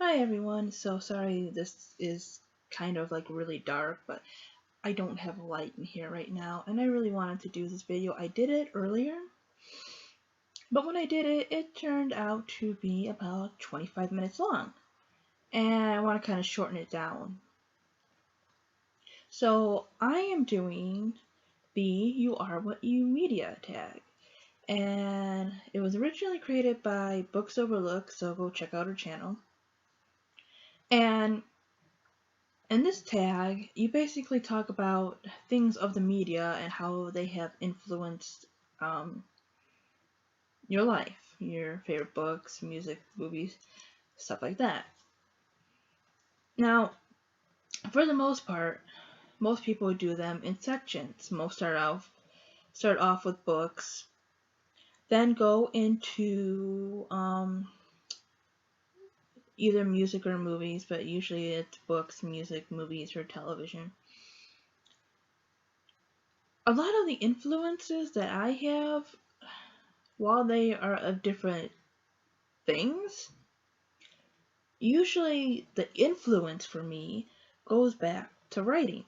Hi everyone, so sorry this is kind of like really dark, but I don't have a light in here right now, and I really wanted to do this video. I did it earlier, but when I did it, it turned out to be about 25 minutes long, and I want to kind of shorten it down. So I am doing the You Are What You Media tag, and it was originally created by Books Overlook, so go check out her channel. And in this tag, you basically talk about things of the media and how they have influenced um, your life, your favorite books, music, movies, stuff like that. Now, for the most part, most people do them in sections. Most start off with books, then go into either music or movies, but usually it's books, music, movies, or television. A lot of the influences that I have, while they are of different things, usually the influence for me goes back to writing.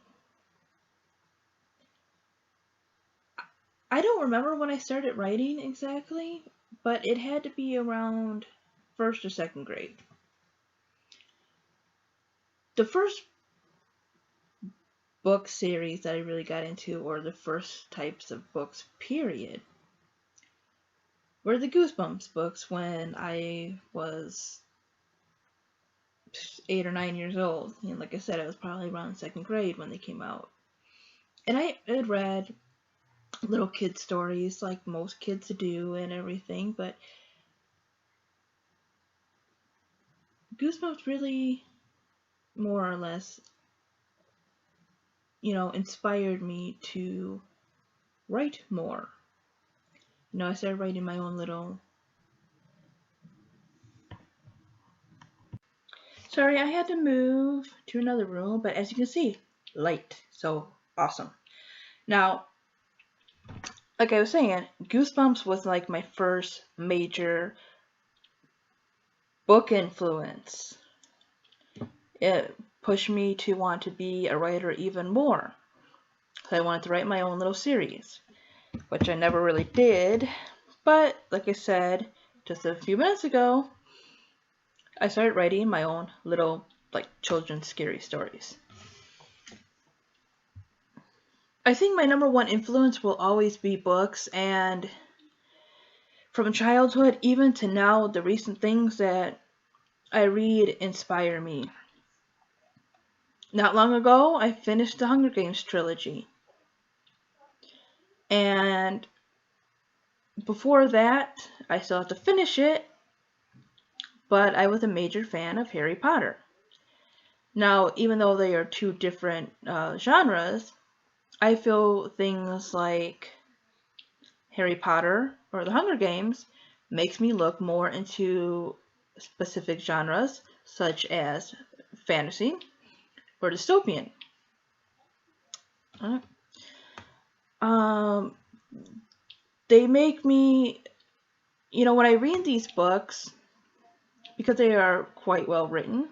I don't remember when I started writing exactly, but it had to be around first or second grade. The first book series that I really got into, or the first types of books, period, were the Goosebumps books when I was 8 or 9 years old. And like I said, I was probably around second grade when they came out. And I had read little kid stories like most kids do and everything, but Goosebumps really more or less, inspired me to write more. I started writing my own little. Sorry, I had to move to another room, but as you can see, light. So awesome. Now, like I was saying, Goosebumps was like my first major book influence. It pushed me to want to be a writer even more. So I wanted to write my own little series, which I never really did. But like I said just a few minutes ago, I started writing my own little like children's scary stories. I think my number one influence will always be books, and from childhood even to now, the recent things that I read inspire me. Not long ago, I finished the Hunger Games trilogy. And before that, I still have to finish it, but I was a major fan of Harry Potter. Now, even though they are two different genres, I feel things like Harry Potter or the Hunger Games makes me look more into specific genres such as fantasy or dystopian. Um, they make me, when I read these books, because they are quite well written,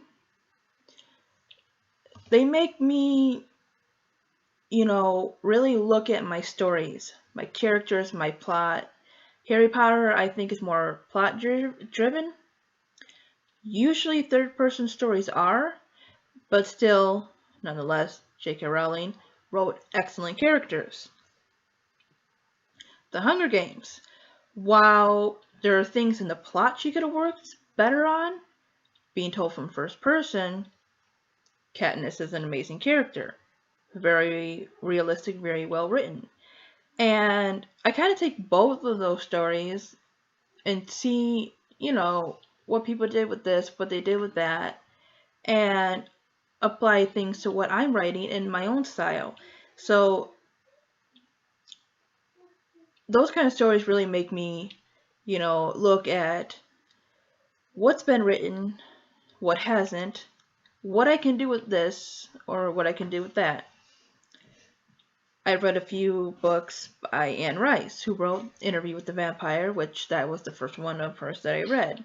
they make me, really look at my stories, my characters, my plot. Harry Potter, I think, is more plot driven. Usually third person stories are, but still, nonetheless, J.K. Rowling wrote excellent characters. The Hunger Games, while there are things in the plot she could have worked better on, being told from first person, Katniss is an amazing character. Very realistic, very well written. And I kind of take both of those stories and see, what people did with this, what they did with that, and apply things to what I'm writing in my own style. So those kind of stories really make me, look at what's been written, what hasn't, what I can do with this, or what I can do with that. I've read a few books by Anne Rice, who wrote Interview with the Vampire, which that was the first one of hers that I read.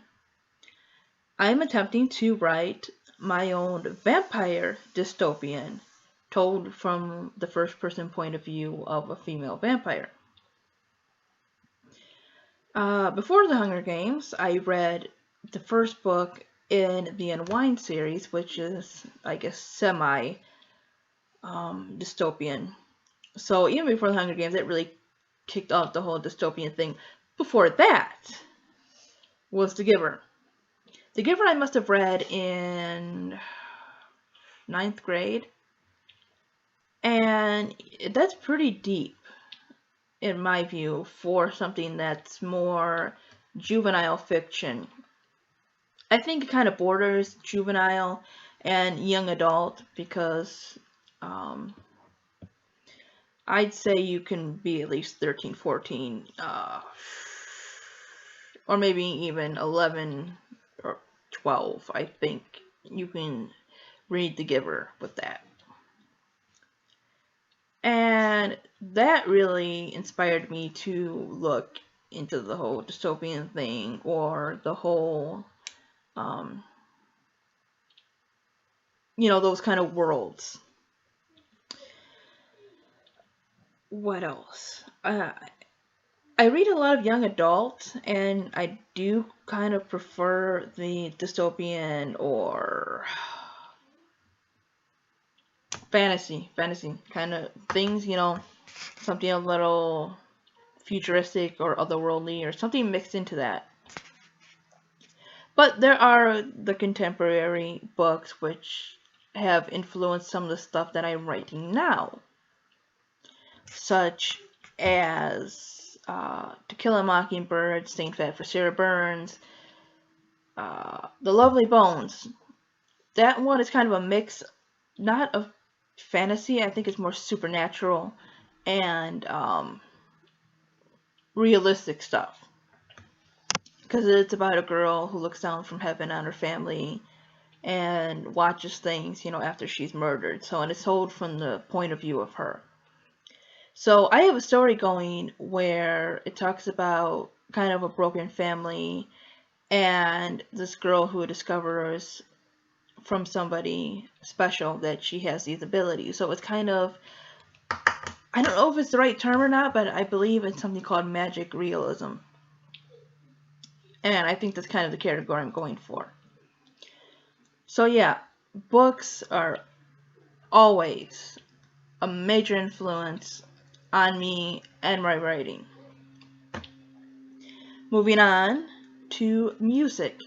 I'm attempting to write my own vampire dystopian, told from the first person point of view of a female vampire. Before the Hunger Games, I read the first book in the Unwind series, which is, I guess, semi dystopian. So even before the Hunger Games, it really kicked off the whole dystopian thing. Before that was The Giver. The Giver I must have read in ninth grade, and that's pretty deep in my view for something that's more juvenile fiction. I think it kind of borders juvenile and young adult because um, I'd say you can be at least 13, 14, or maybe even 11 or 12. I think you can read The Giver with that. And that really inspired me to look into the whole dystopian thing or the whole, um, those kind of worlds. What else? I read a lot of young adult, and I do kind of prefer the dystopian or fantasy kind of things, something a little futuristic or otherworldly or something mixed into that. But there are the contemporary books which have influenced some of the stuff that I'm writing now, such as To Kill a Mockingbird, Staying Fat for Sarah Burns, The Lovely Bones. That one is kind of a mix, not of fantasy, I think it's more supernatural and realistic stuff. Because it's about a girl who looks down from heaven on her family and watches things, after she's murdered. So, and it's told from the point of view of her. So, I have a story going where it talks about kind of a broken family and this girl who discovers from somebody special that she has these abilities. So, it's kind of, I don't know if it's the right term or not, but I believe it's something called magic realism. And I think that's kind of the category I'm going for. So yeah, books are always a major influence on me and my writing. Moving on to music.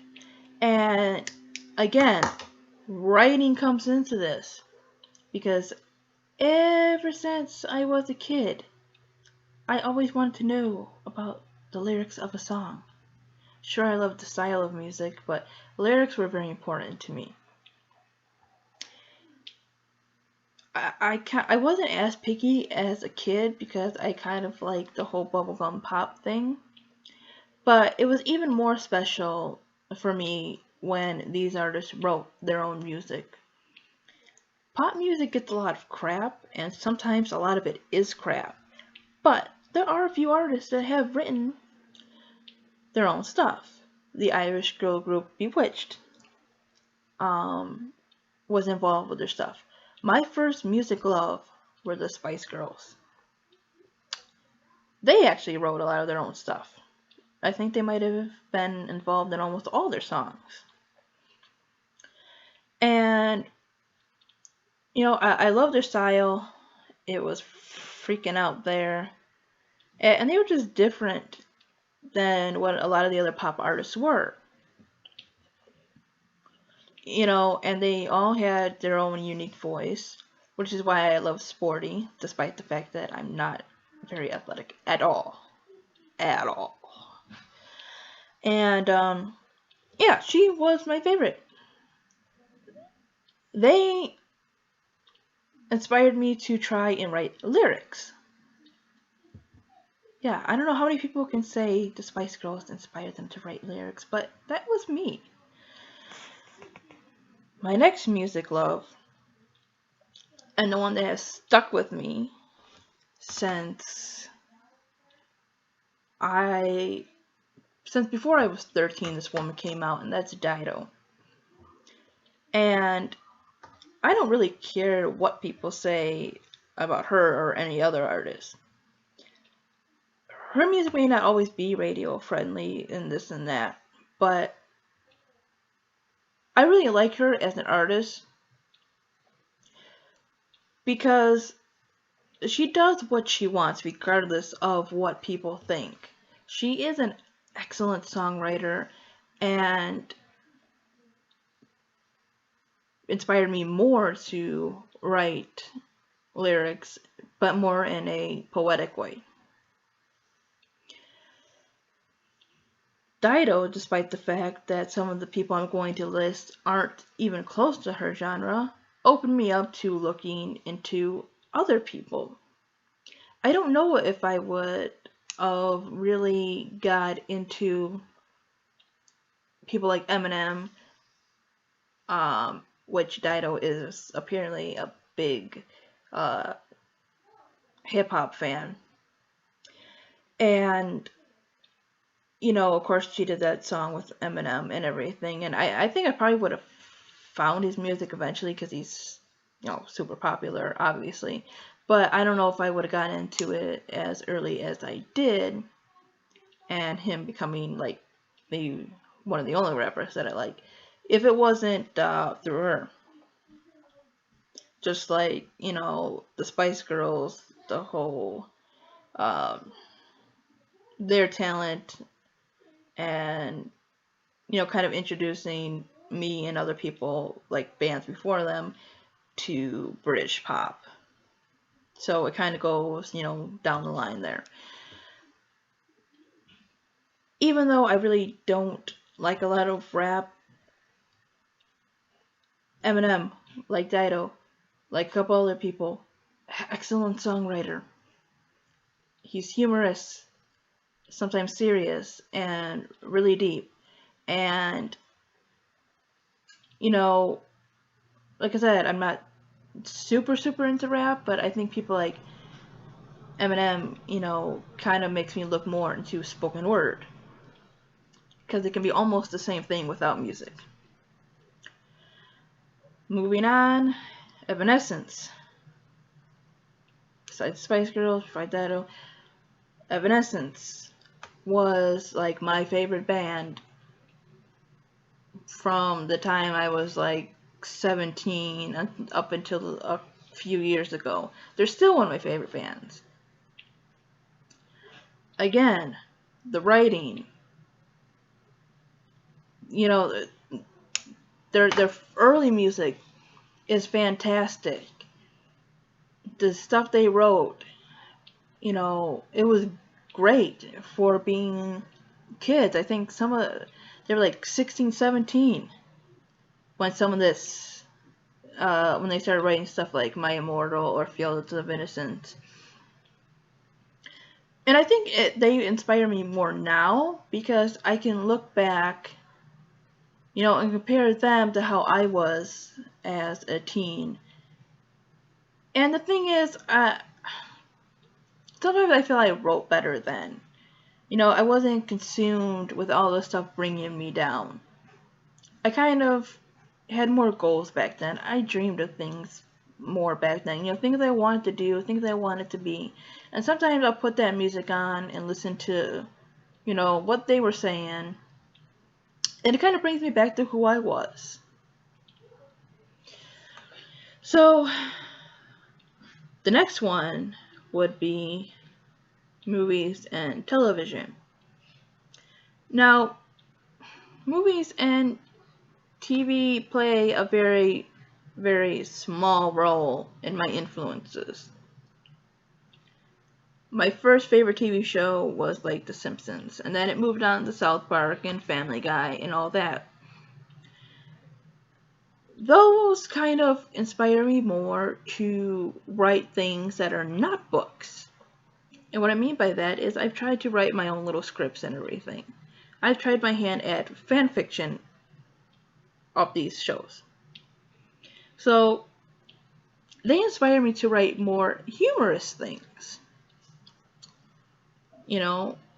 And again, writing comes into this because ever since I was a kid, I always wanted to know about the lyrics of a song. Sure, I loved the style of music, but lyrics were very important to me. I wasn't as picky as a kid because I kind of liked the whole bubblegum pop thing. But it was even more special for me when these artists wrote their own music. Pop music gets a lot of crap, and sometimes a lot of it is crap. But there are a few artists that have written their own stuff. The Irish girl group Bewitched was involved with their stuff. My first music love were the Spice Girls. They actually wrote a lot of their own stuff. I think they might have been involved in almost all their songs. And, I love their style. It was freaking out there. And they were just different than what a lot of the other pop artists were. And they all had their own unique voice, which is why I love Sporty, despite the fact that I'm not very athletic at all. At all. And, yeah, she was my favorite. They inspired me to try and write lyrics. Yeah, I don't know how many people can say the Spice Girls inspired them to write lyrics, but that was me. My next music love, and the one that has stuck with me since before I was 13, this woman came out, and that's Dido. And I don't really care what people say about her or any other artist. Her music may not always be radio friendly and this and that, but I really like her as an artist because she does what she wants regardless of what people think. She is an excellent songwriter and inspired me more to write lyrics, but more in a poetic way. Dido, despite the fact that some of the people I'm going to list aren't even close to her genre, opened me up to looking into other people. I don't know if I would have really got into people like Eminem, which Dido is apparently a big uh, hip hop fan. And, of course, she did that song with Eminem and everything. And I think I probably would have found his music eventually because he's, super popular, obviously. But I don't know if I would have gotten into it as early as I did, and him becoming like the one of the only rappers that I like, if it wasn't through her. Just like the Spice Girls, the whole um, their talent, and kind of introducing me and other people like bands before them to British pop. So it kind of goes down the line there. Even though I really don't like a lot of rap, Eminem, like Dido, like a couple other people, excellent songwriter. He's humorous, sometimes serious, and really deep. And, you know, like I said, I'm not super into rap, but I think people like Eminem, kind of makes me look more into spoken word. Because it can be almost the same thing without music. Moving on, Evanescence. Besides Spice Girls, Dido, Evanescence was like my favorite band from the time I was like 17 up until a few years ago. They're still one of my favorite bands. Again, the writing, you know, their early music is fantastic. The stuff they wrote, it was great for being kids. I think they were like 16, 17 when some of this when they started writing stuff like My Immortal or Fields of Innocence. And I think they inspire me more now because I can look back, and compare them to how I was as a teen. And the thing is, sometimes I feel I wrote better then. I wasn't consumed with all the stuff bringing me down. I kind of had more goals back then. I dreamed of things more back then. Things I wanted to do, things I wanted to be. And sometimes I'll put that music on and listen to, what they were saying. And it kind of brings me back to who I was. So, the next one would be movies and television. Now, movies and TV play a very, very small role in my influences. My first favorite TV show was like The Simpsons, and then it moved on to South Park and Family Guy and all that. Those kind of inspire me more to write things that are not books. And what I mean by that is I've tried to write my own little scripts and everything. I've tried my hand at fan fiction of these shows. So they inspire me to write more humorous things,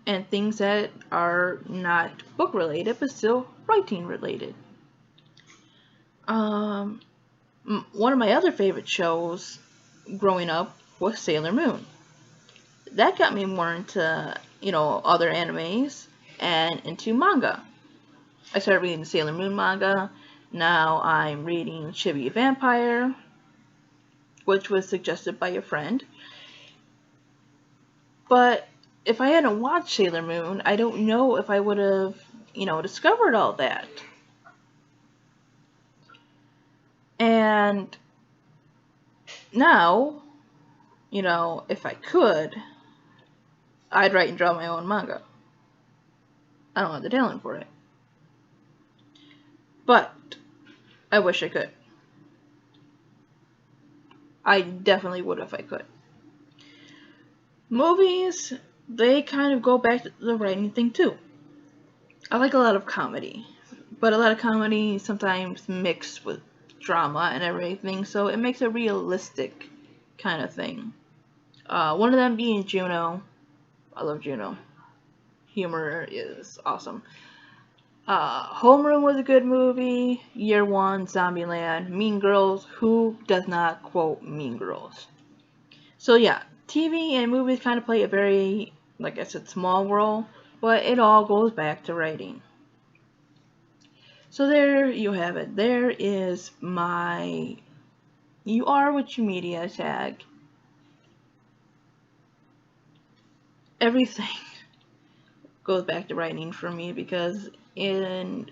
and things that are not book related but still writing related. Um, One of my other favorite shows growing up was Sailor Moon. That got me more into, other animes and into manga. I started reading the Sailor Moon manga. Now I'm reading Chibi Vampire, which was suggested by a friend. But if I hadn't watched Sailor Moon, I don't know if I would have, discovered all that. And now, if I could, I'd write and draw my own manga. I don't have the talent for it. But I wish I could. I definitely would if I could. Movies, they kind of go back to the writing thing too. I like a lot of comedy, but a lot of comedy sometimes mixed with drama and everything, so it makes a realistic kind of thing. One of them being Juno. I love Juno. Humor is awesome. Homeroom was a good movie. Year One, Zombieland, Mean Girls. Who does not quote Mean Girls? So yeah, TV and movies kind of play a very, like I said, small role, but it all goes back to writing. So there you have it. There is my You Are What You Media tag. Everything goes back to writing for me because in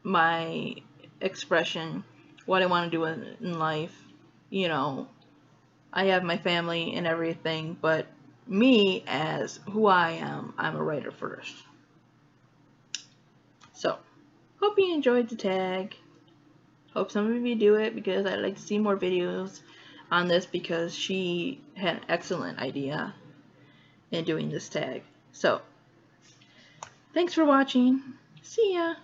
my expression, what I want to do in life, you know, I have my family and everything, but me as who I am, I'm a writer first. So, hope you enjoyed the tag. Hope some of you do it because I'd like to see more videos on this because she had an excellent idea in doing this tag. So, thanks for watching. See ya!